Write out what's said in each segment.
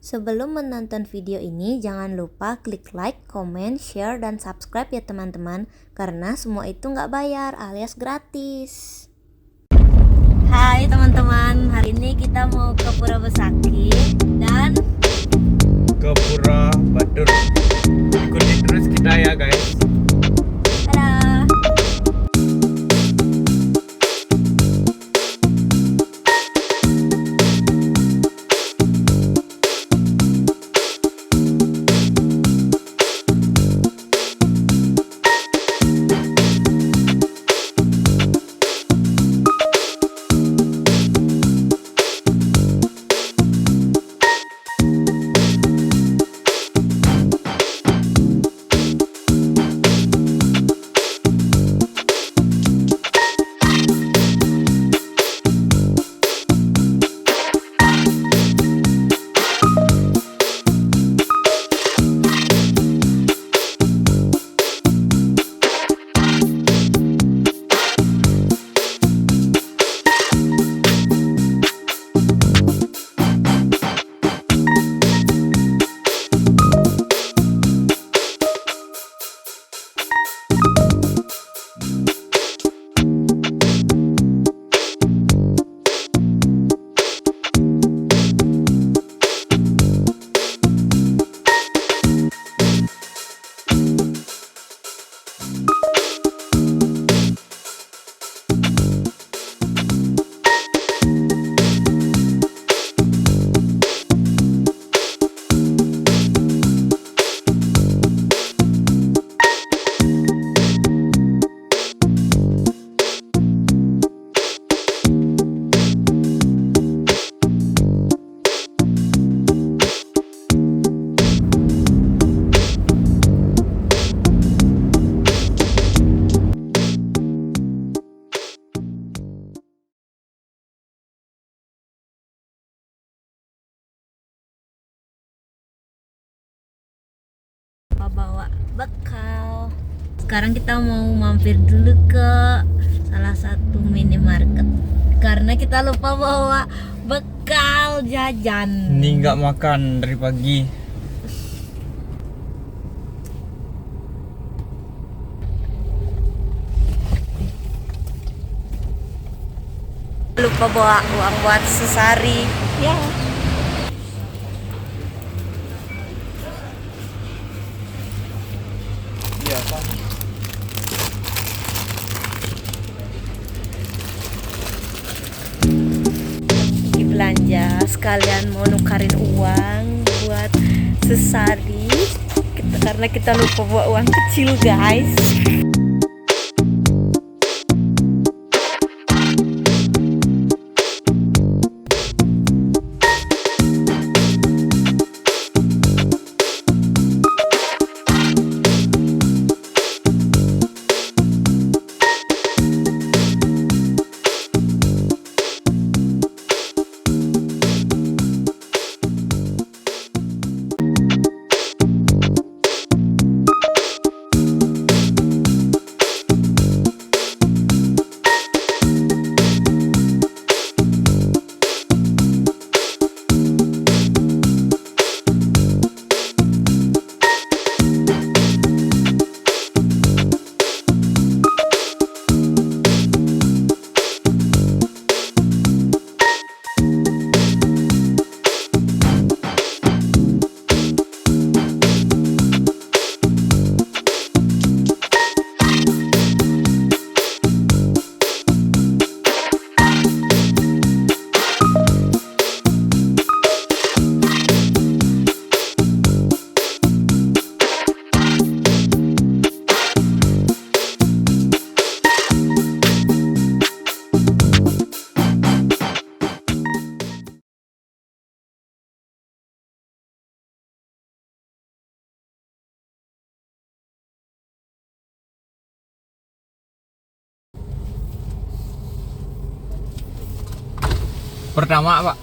Sebelum menonton video ini, jangan lupa klik like, comment, share, dan subscribe ya teman-teman. Karena semua itu nggak bayar alias gratis. Hai teman-teman, hari ini kita mau ke Pura Besaki dan ke Pura Batur. Ikuti terus kita ya guys. dadah. Bawa bekal. Sekarang kita mau mampir dulu ke salah satu minimarket karena kita lupa bawa bekal jajan. Ini nggak makan dari pagi. Lupa bawa uang buat sesari. Ya. Iya kan. Pergi belanja sekalian mau nukarin uang buat sesari karena kita lupa bawa uang kecil guys. Pertama Pak.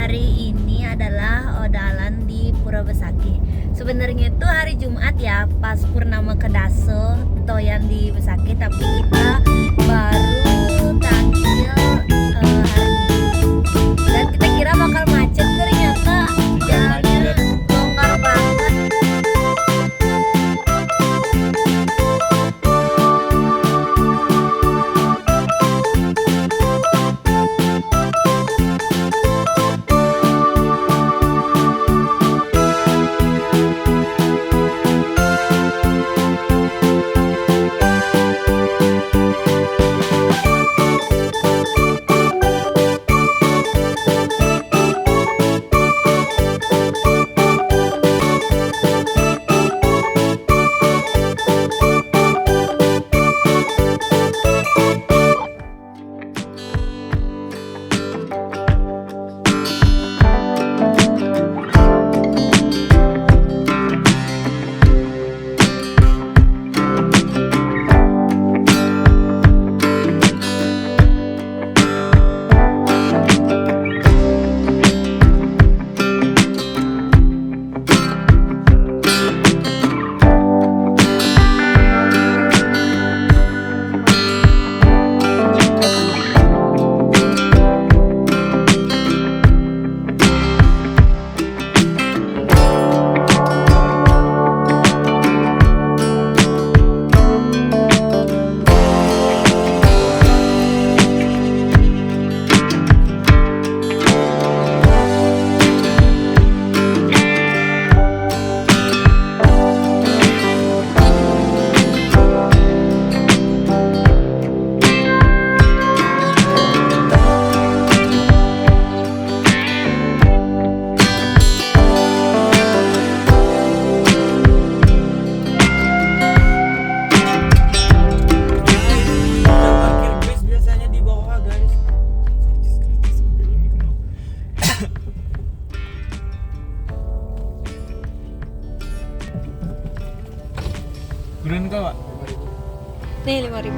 hari ini adalah odalan di Pura Besaki. Sebenarnya itu hari Jumat ya, pas purnama Kedaso toyan di Besaki, tapi kita baru tampil hari ini. Dan kita kira bakal macet, ternyata jalannya longgar banget. Bulan kau, Pak? Nih 5.000.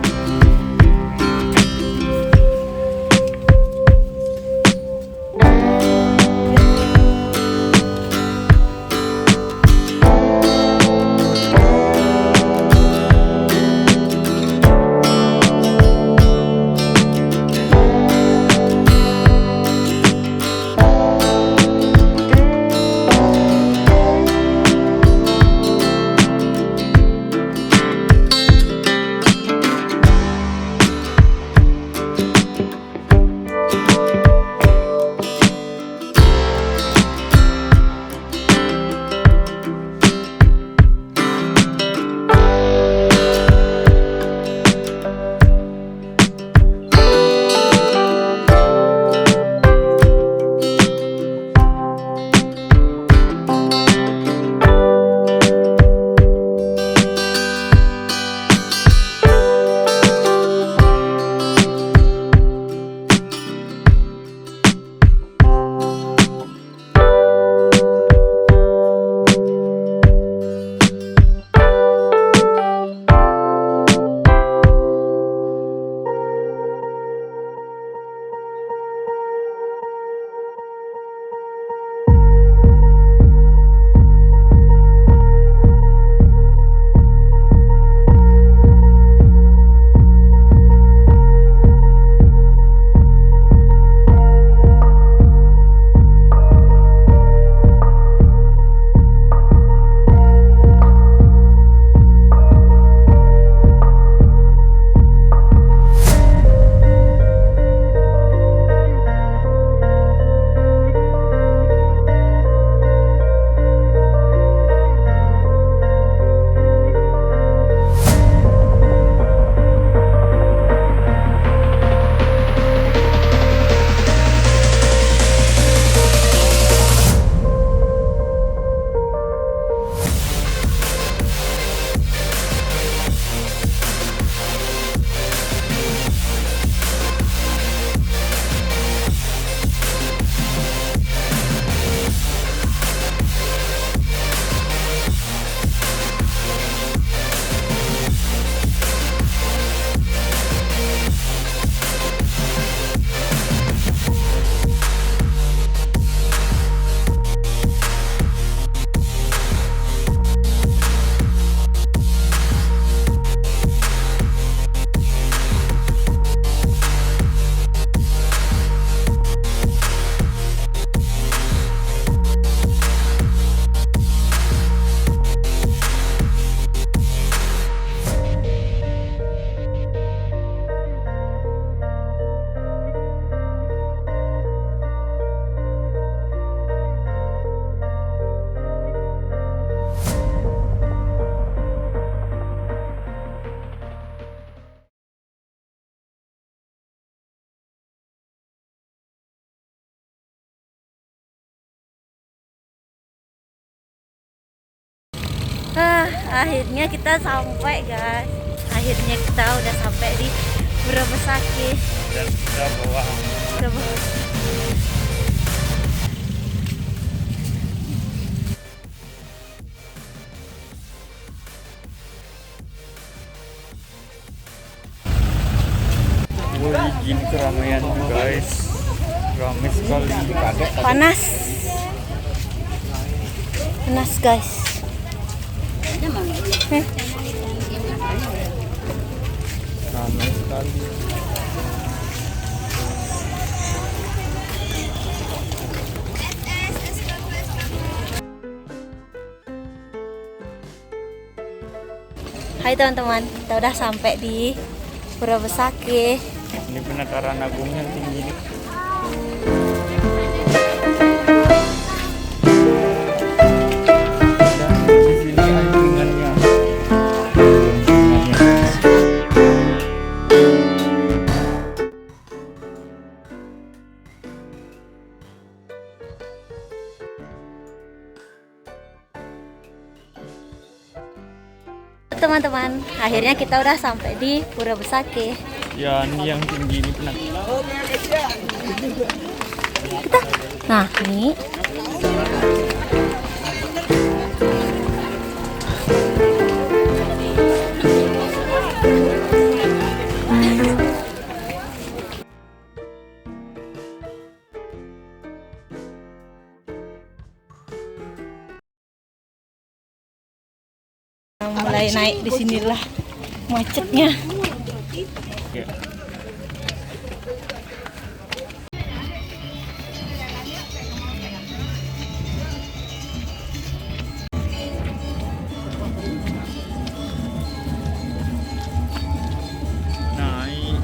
Akhirnya kita sampai guys. Akhirnya kita udah sampai di Pura Besakih. Dan kita bawa gini keramaian guys, ramai sekali. Panas guys. Ramai sekali. Hai teman-teman, kita udah sampai di Pura Besakih. Ini penataran agung yang tinggi nih. Dan di sini angkringannya. Teman-teman, akhirnya kita udah sampai di Pura Besakih. Ya, ini yang tinggi ini penataran. Nah, ini mulai naik di sinilah macetnya. Ya. Naik.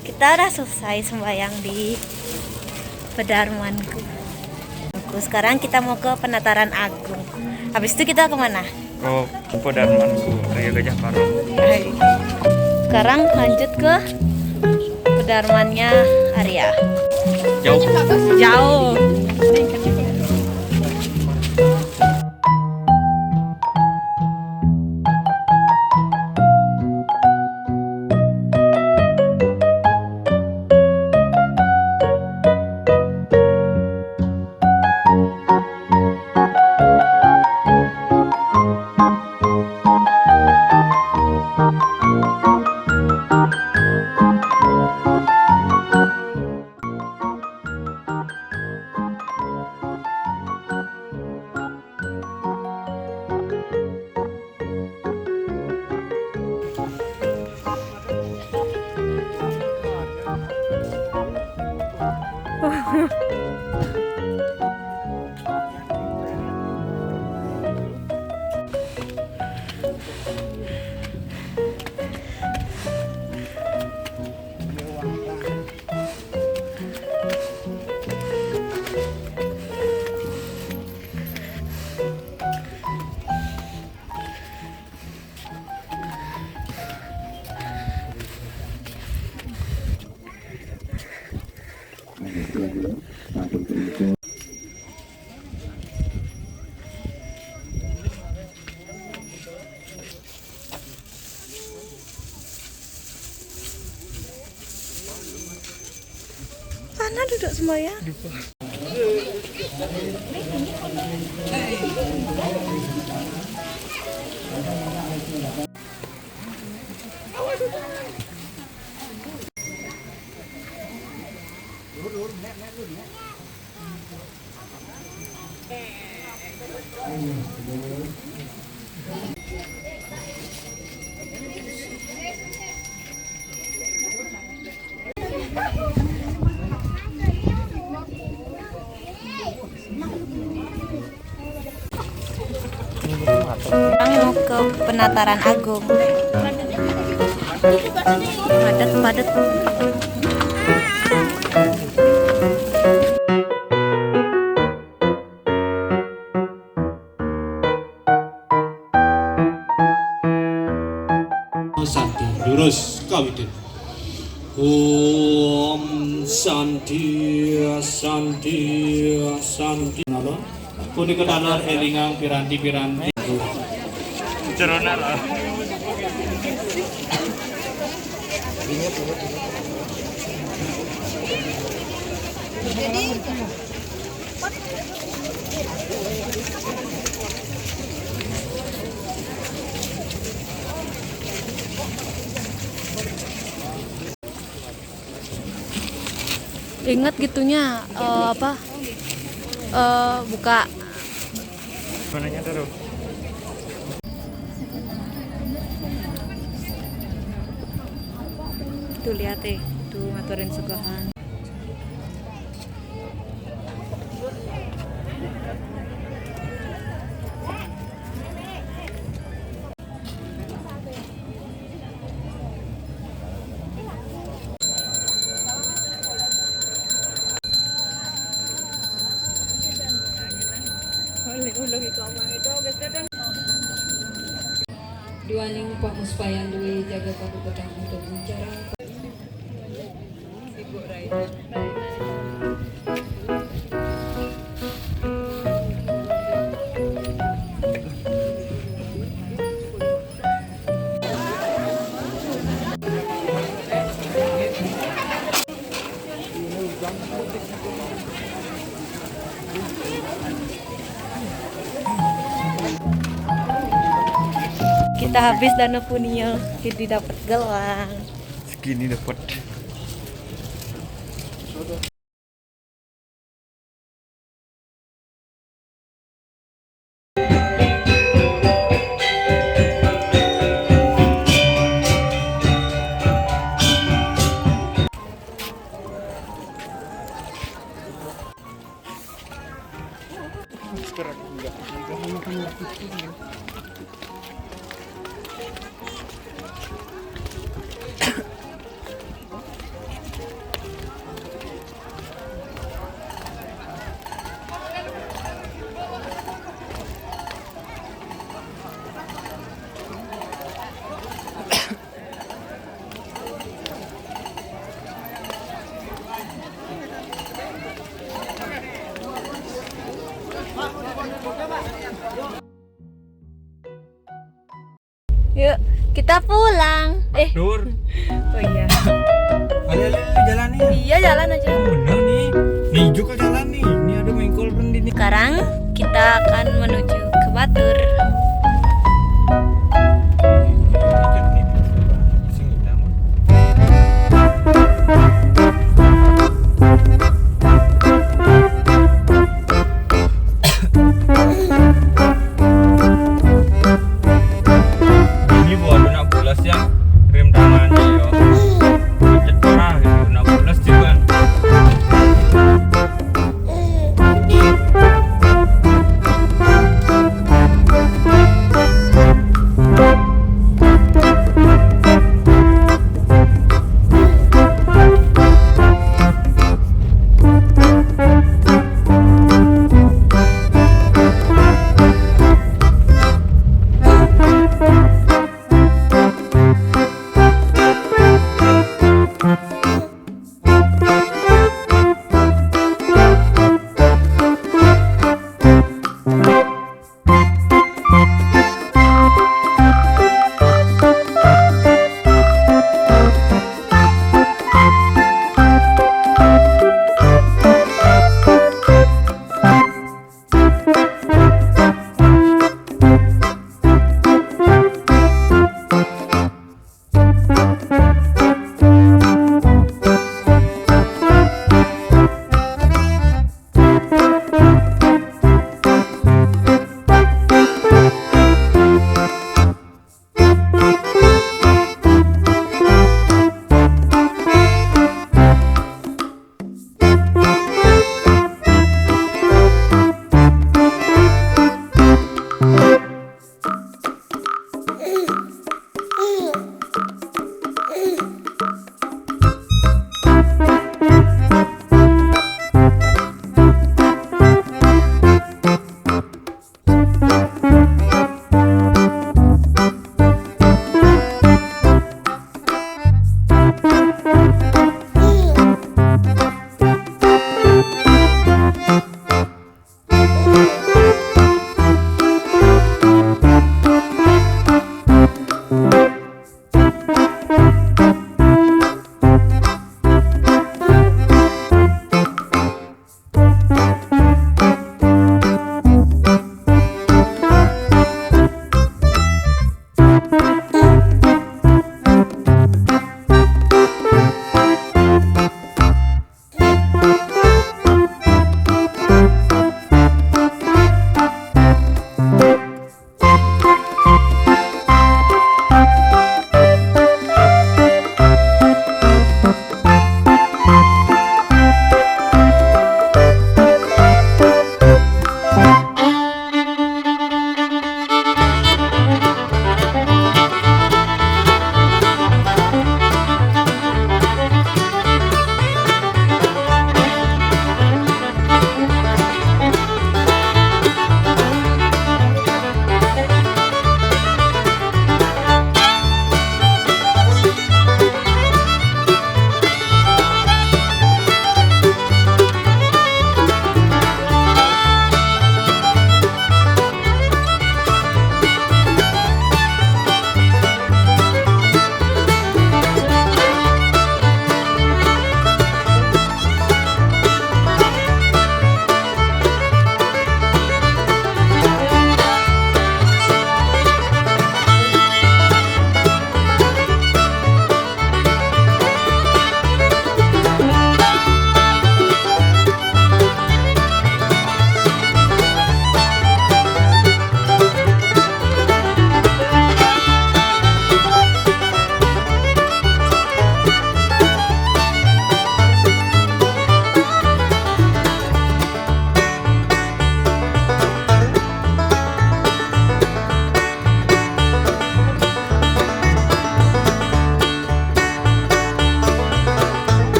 Kita udah selesai sembahyang di Pedarmanku. Sekarang kita mau ke Penataran Agung. Habis itu kita kemana? Oh, Pedarmanku, Raya Gajah Paro. Sekarang lanjut ke Pedarmannya Arya. Jauh. sana duduk semua ya. Sekarang mau ke Penataran Agung. Padat. Santi lurus kawitin. Om Santi nalon punika dalar elingang piranti Cerona lah. Ingat gitunya buka Mananya taruh? tuh lihat tuh ngaturin sugahan. Diwaning Pak Muspayan Dwi jaga kabupaten untuk bicara. Kita habis dana punya, jadi dapat gelang. Segini dapat. Yuk, kita pulang. Dur. Oh iya. Ali jalan nih. Iya, jalan aja. Bener nih. Nih juga jalan nih. Ini ada mengkol bendi nih. Sekarang kita akan menuju ke Batur. Ini buat anak bulas yang rem tangannya yo. Macet parah gitu. Anak bulas juga.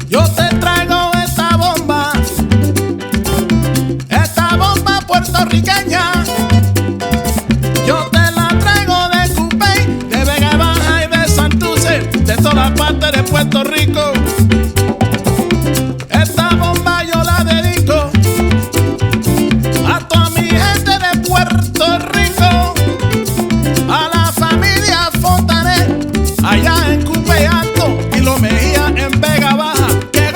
Yo te traigo esta bomba puertorriqueña. Yo te la traigo de Cupey, de Vega Baja y de Santurce, de toda parte de Puerto Rico. Esta bomba yo la dedico a toda mi gente de Puerto Rico, a la familia Fontanet allá en Cupey Alto y Los Mejía en Vega Baja. ¡Que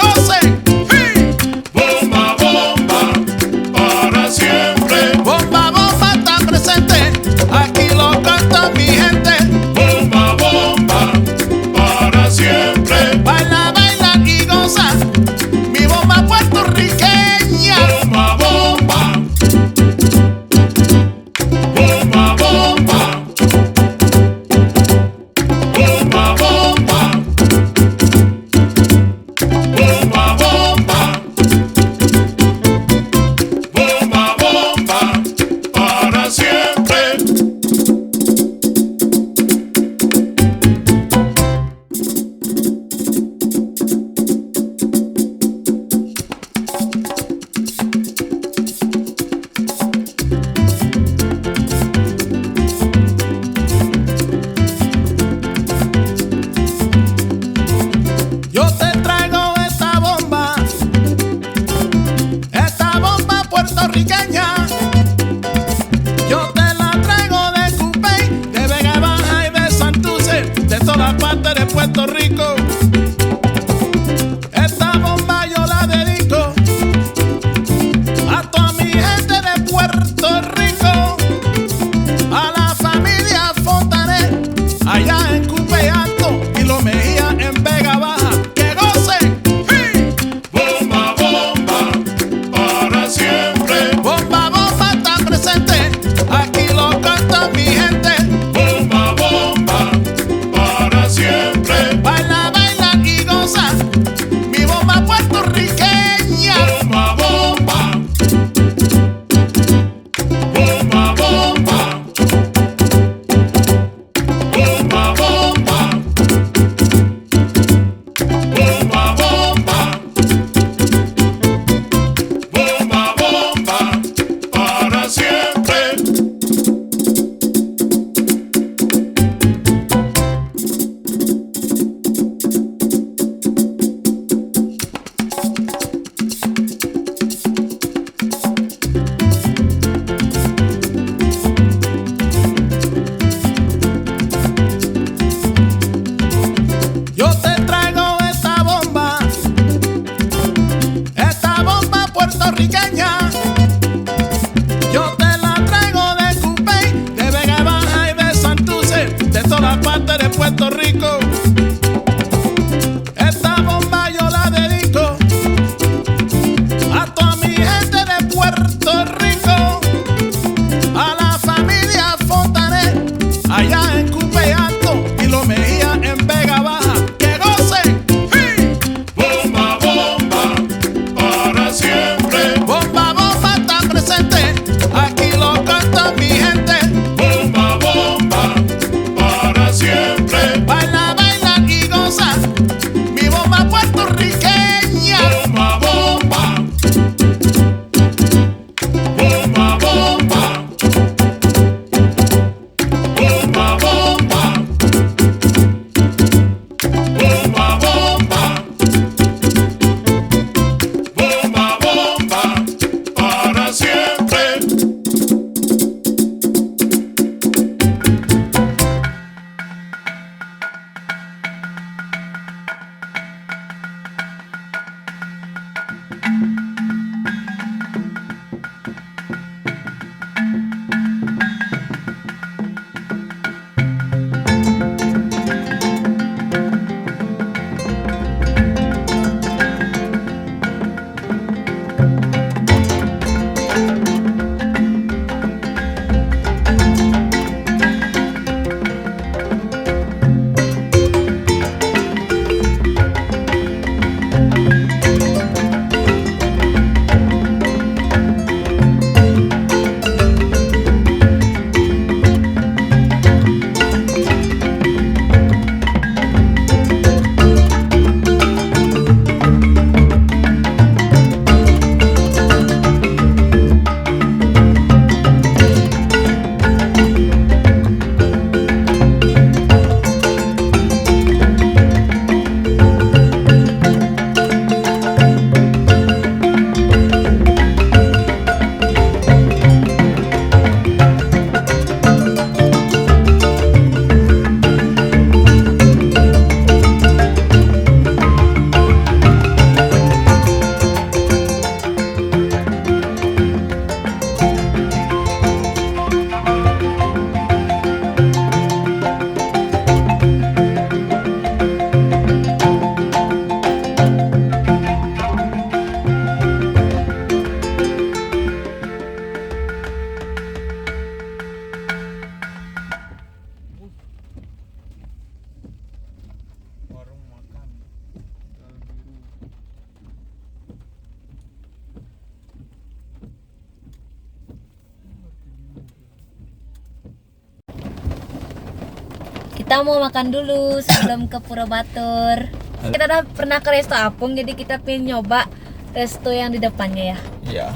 Kita mau makan dulu sebelum ke Pura Batur. Kita udah pernah ke resto Apung, jadi kita pengen nyoba resto yang di depannya ya. Iya.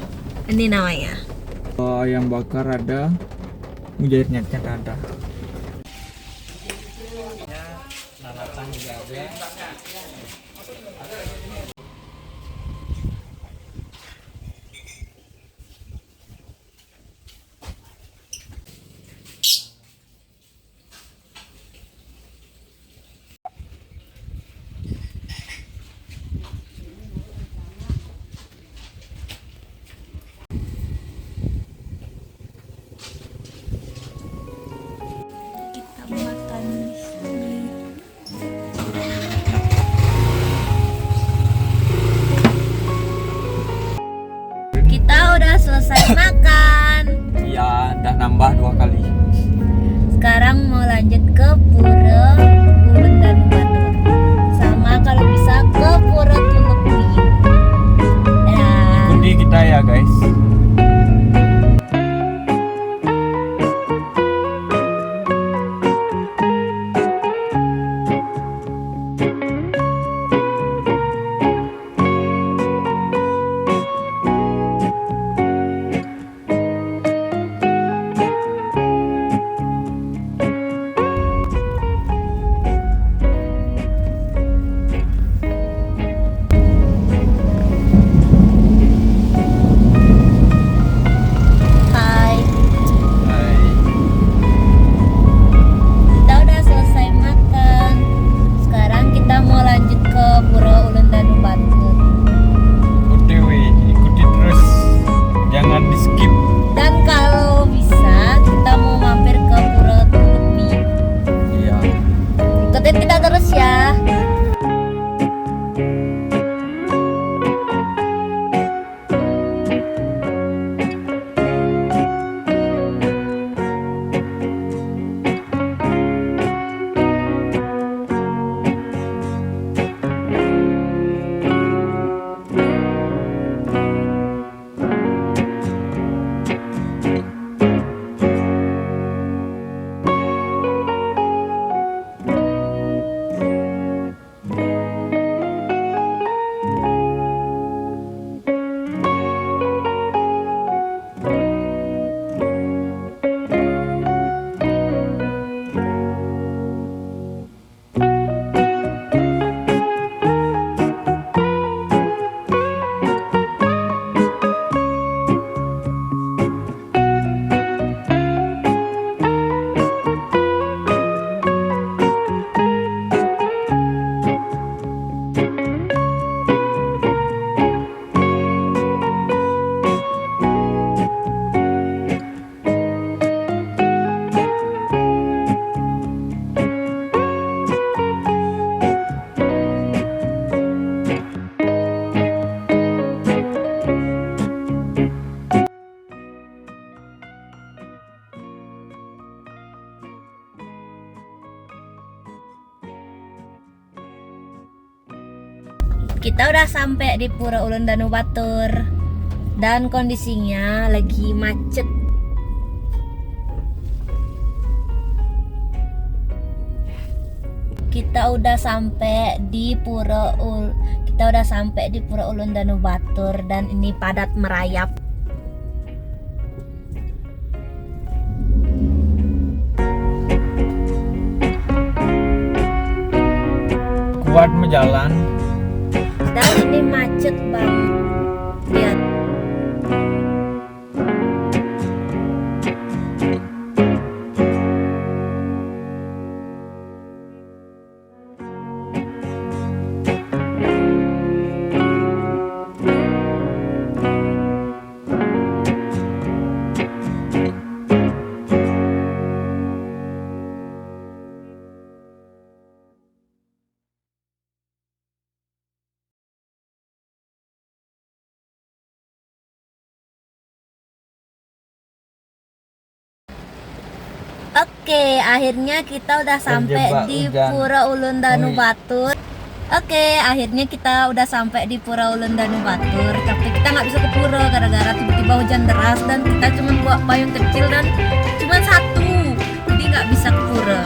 Ini namanya. Ayam bakar ada, mujairnya ada. Kita makan di sini. Kita udah selesai makan. Iya, udah nambah 2 kali. Sekarang mau lanjut ke Pura Ulun dan Batur. Sama kalau bisa ke Pura Tulukmi. Dadah. Ikuti kita ya guys. Hai. Hai. Kita udah selesai makan. Sekarang kita mau lanjut ke Pura Ulun dan Batur. OTW, ikuti terus. Jangan di skip. Dan kalau bisa kita mau mampir ke Pura Tulukmi. Iya. Ikutin kita terus ya. Kita udah sampai di Pura Ulun dan Batur dan kondisinya lagi macet. Kita udah sampai di Pura Ulun dan Batur dan ini padat merayap. Kuat menjalan. Dan ini macet banget. Lihat. Oke, akhirnya kita udah sampai Terjebak di hujan. Pura Ulun Danu Oh, iya. Batur. Oke, akhirnya kita udah sampai di Pura Ulun Danu Batur. Tapi kita nggak bisa ke pura gara-gara tiba-tiba hujan deras dan kita cuma bawa payung kecil dan cuma satu, jadi nggak bisa ke pura.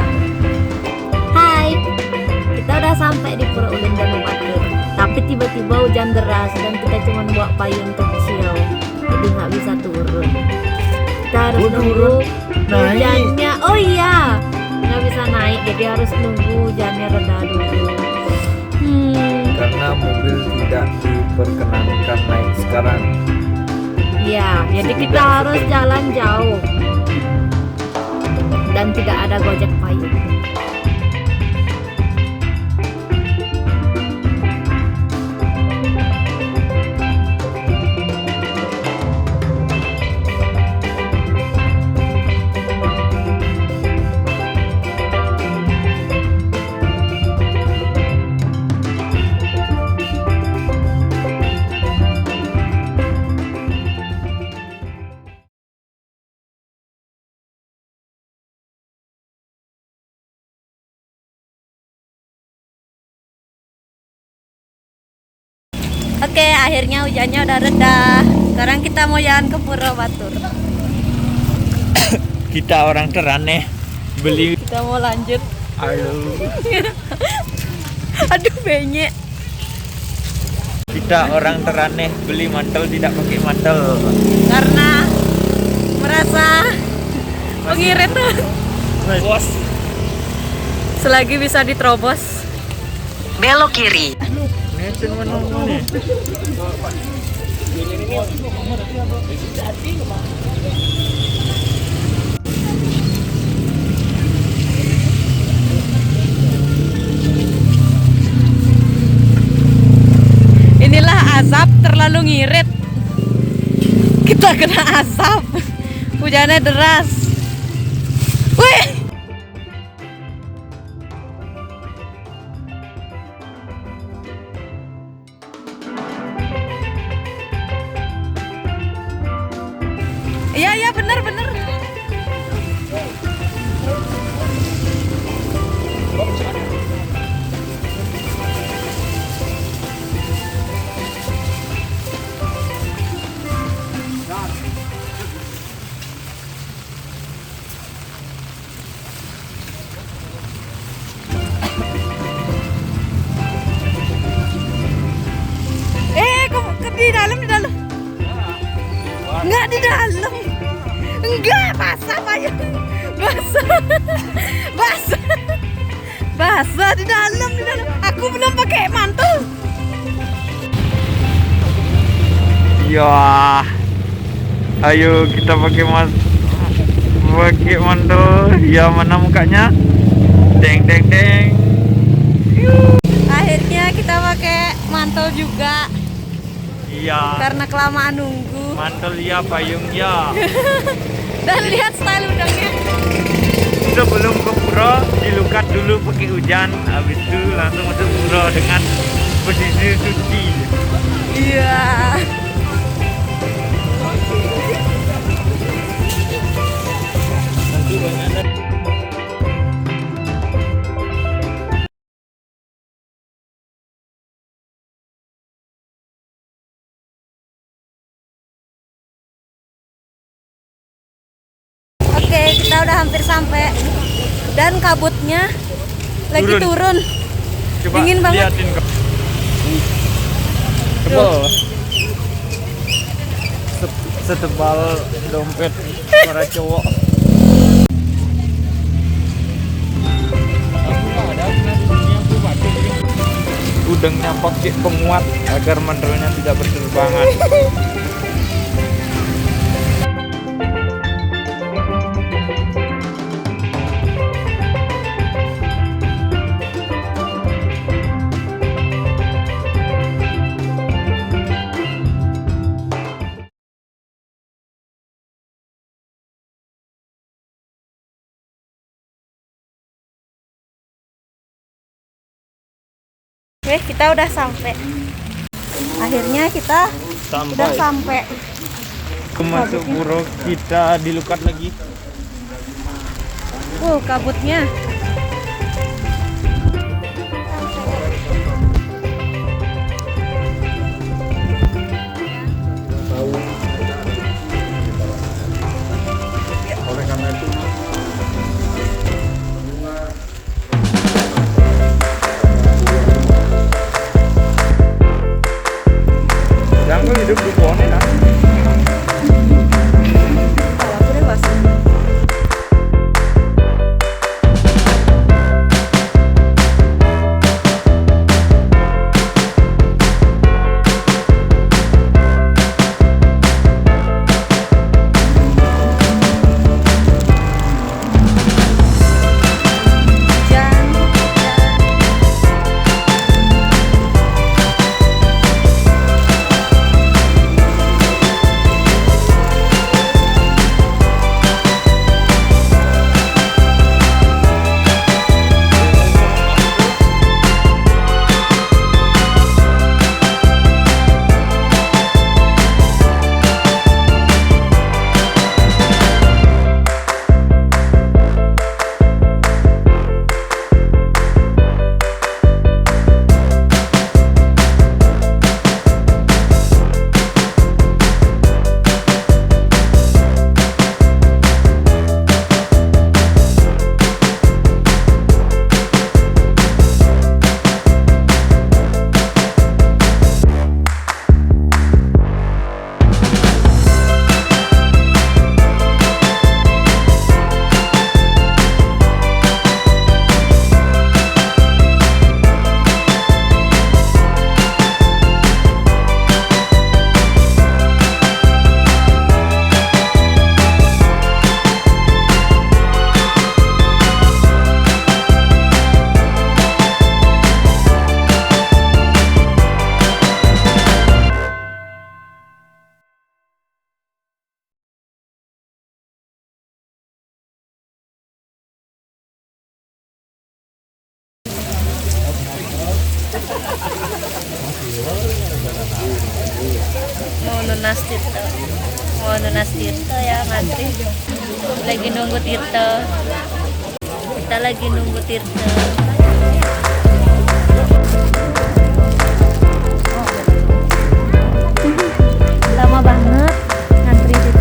udah sampai di Pura Ulin dan Batur, tapi tiba-tiba hujan deras dan kita cuma bawa payung kecil, jadi nggak bisa turun. Kita harus nunggu hujannya. Oh iya, nggak bisa naik, jadi harus nunggu hujannya reda dulu. Karena mobil tidak diperkenankan naik sekarang. Ya, jadi kita harus jalan jauh dan tidak ada gojek payung. Oke, akhirnya hujannya udah reda. Sekarang kita mau jalan ke Pura Batur. Kita orang teraneh beli. Kita mau lanjut. Ayo. Aduh, benyek. Kita orang teraneh beli mantel tidak pakai mantel. Karena merasa mengirit. Bos. Selagi bisa diterobos. Belok kiri. Neten menunggu nih. Inilah asap terlalu ngirit. Kita kena asap. Hujannya deras. Wih. Iya bener. Di dalam. Enggak di dalam. Enggak, basah payung. Basah di dalam. Aku belum pakai mantel. Ya. Ayo kita pakai mantel. Ya, mana mukanya? Deng. Akhirnya kita pakai mantel juga. Iya. Karena kelamaan nunggu. Mantel ya, payung ya. Dan lihat style udangnya. Sebelum ke pura dilukat dulu pakai hujan, habis itu langsung masuk pura dengan posisi suci. Iya. Oke, kita udah hampir sampai dan kabutnya lagi turun. Coba Dingin banget. liatin kok. Tebal. Setebal dompet para cowok. Udangnya pakai penguat agar mantelnya tidak berterbangan. Oke, kita udah sampai. Akhirnya kita udah sampai. Masuk pura kita dilukat lagi. Kabutnya. Oleh karena itu hidup di pohonnya nah. Kalau aku dewasa. Mau nunas Tirto ya ngantri. Lagi nunggu Tirto. Kita lagi nunggu Tirto. Lama banget ngantri Tirto.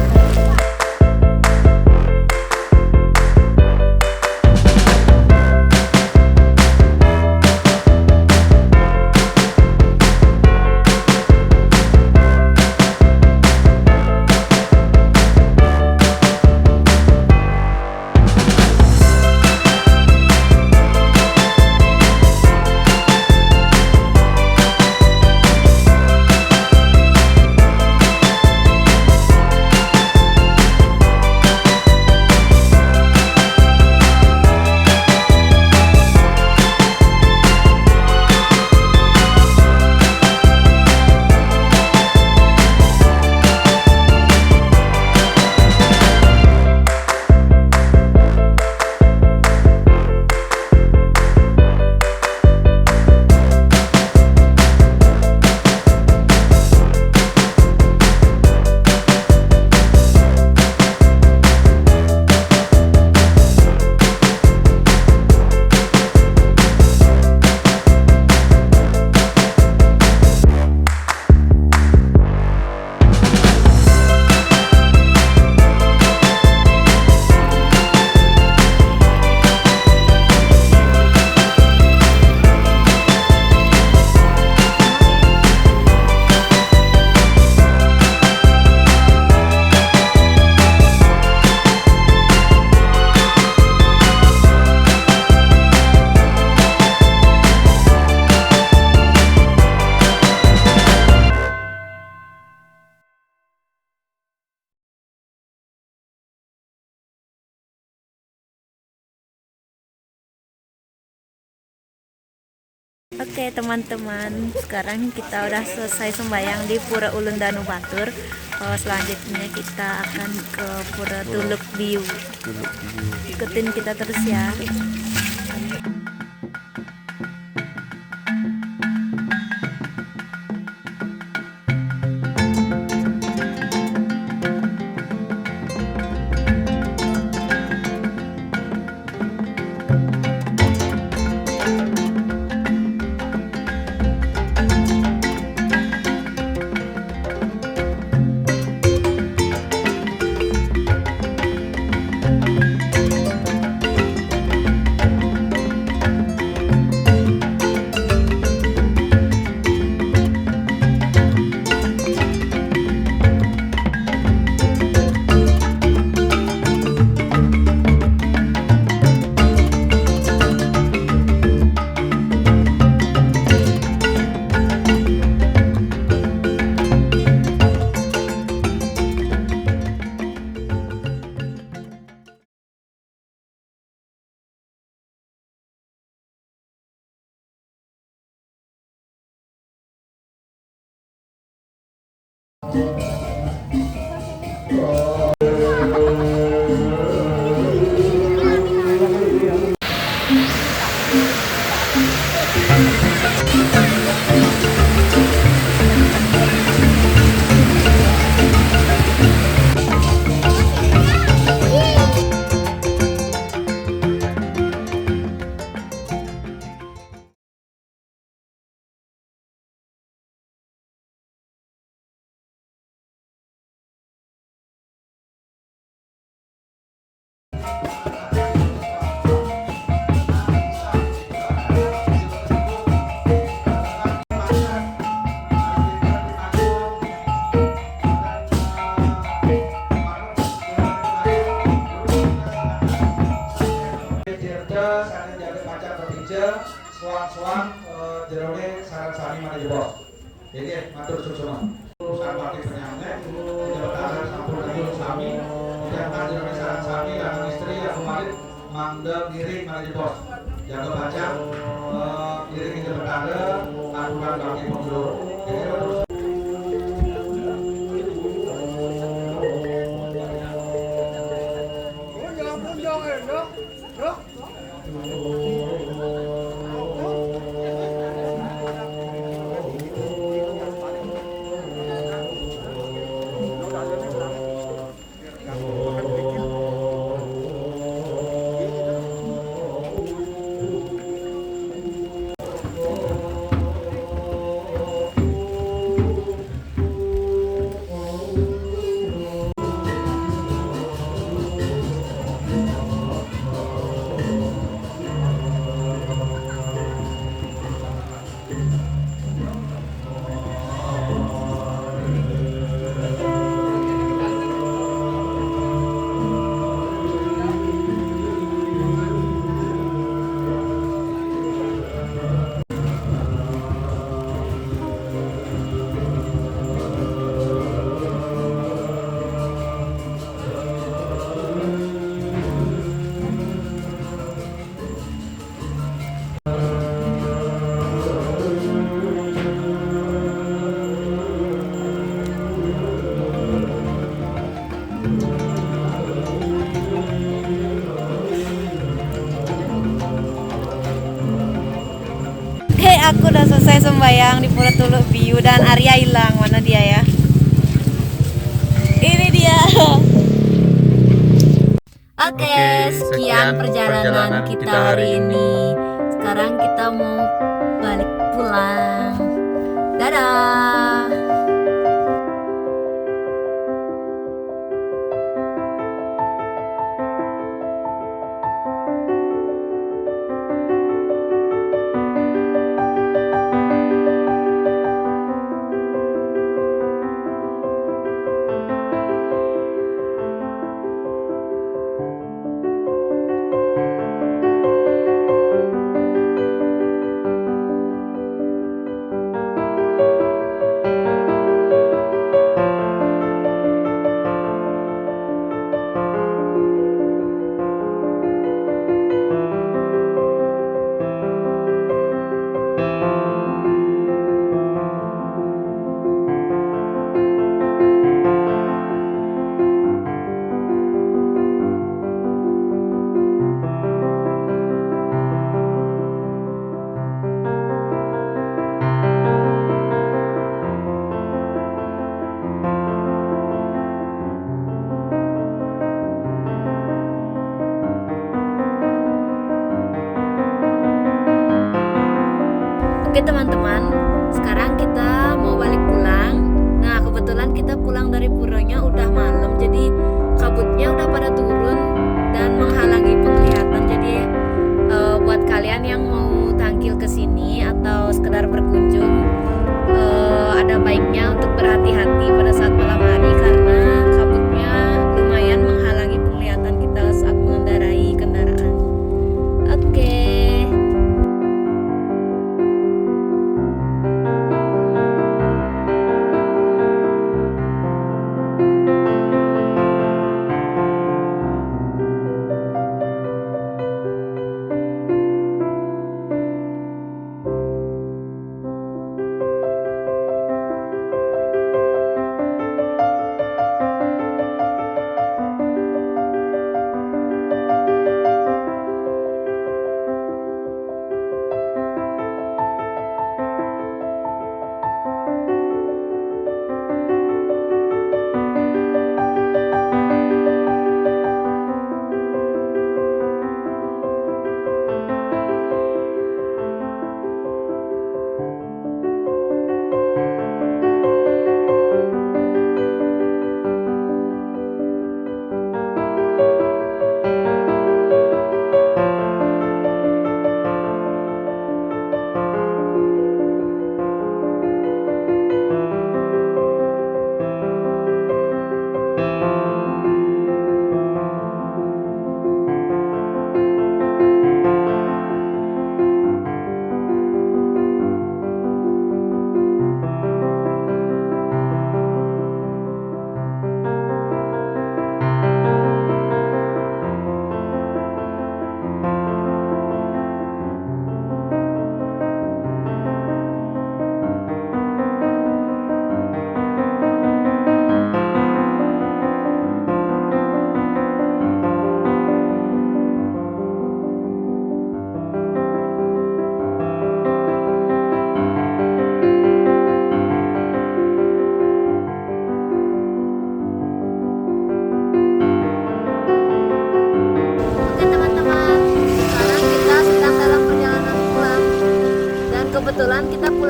Oke teman-teman, sekarang kita udah selesai sembahyang di Pura Ulun Danu Batur. Selanjutnya kita akan ke Pura Tuluk Biu. Ikutin kita terus ya. Dirda saking jaga pacar berpija suang-suang jerone sarang sani mana jebos. Jadi matur susun. Urusan pakai penyamnya, jabatan sampun ayo sami, jangan jerone sarang sami dan istri yang kemarin mangga ngiring mana jebos. Jaga pacar ngiring jabatan aturan kami pemulur. Jadi matur Oke, aku udah selesai sembayang di Pura Tuluk Biu dan Arya hilang. Mana dia ya? Ini dia. Oke, sekian perjalanan kita hari ini. Sekarang kita mau balik pulang. Dadah. Oke teman-teman, sekarang kita mau balik pulang. Nah kebetulan kita pulang dari puranya udah malam, jadi kabutnya udah pada turun dan menghalangi penglihatan. Jadi buat kalian yang mau tangkil ke sini atau sekedar berkunjung, ada baiknya untuk berhati-hati pada saat malam hari karena kabutnya lumayan menghalangi penglihatan kita saat mengendarai kendaraan. Oke.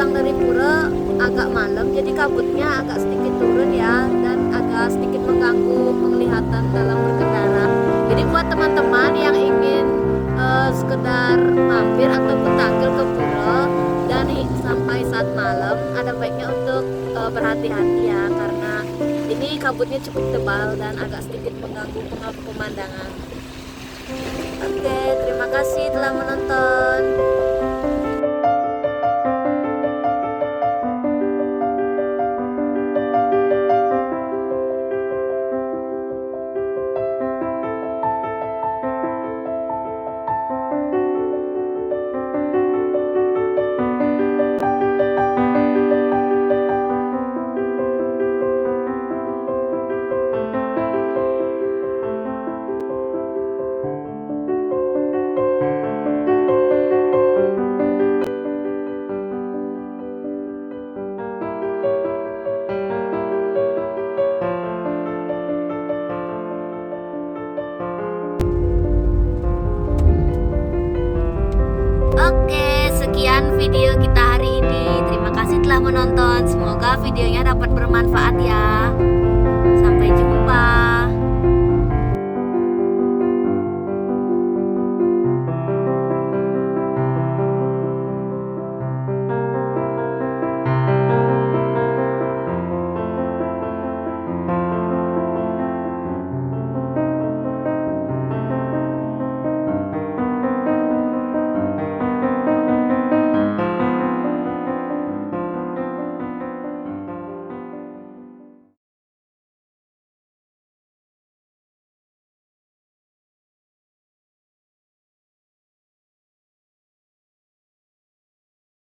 pulang dari pura agak malam, jadi kabutnya agak sedikit turun ya, dan agak sedikit mengganggu penglihatan dalam berkendara. Jadi buat teman-teman yang ingin sekedar mampir ataupun tampil ke pura dan sampai saat malam, ada baiknya untuk berhati-hati ya, karena ini kabutnya cukup tebal dan agak sedikit mengganggu pemandangan. Oke, terima kasih telah menonton. Oke, sekian video kita hari ini. Terima kasih telah menonton. Semoga videonya dapat bermanfaat ya.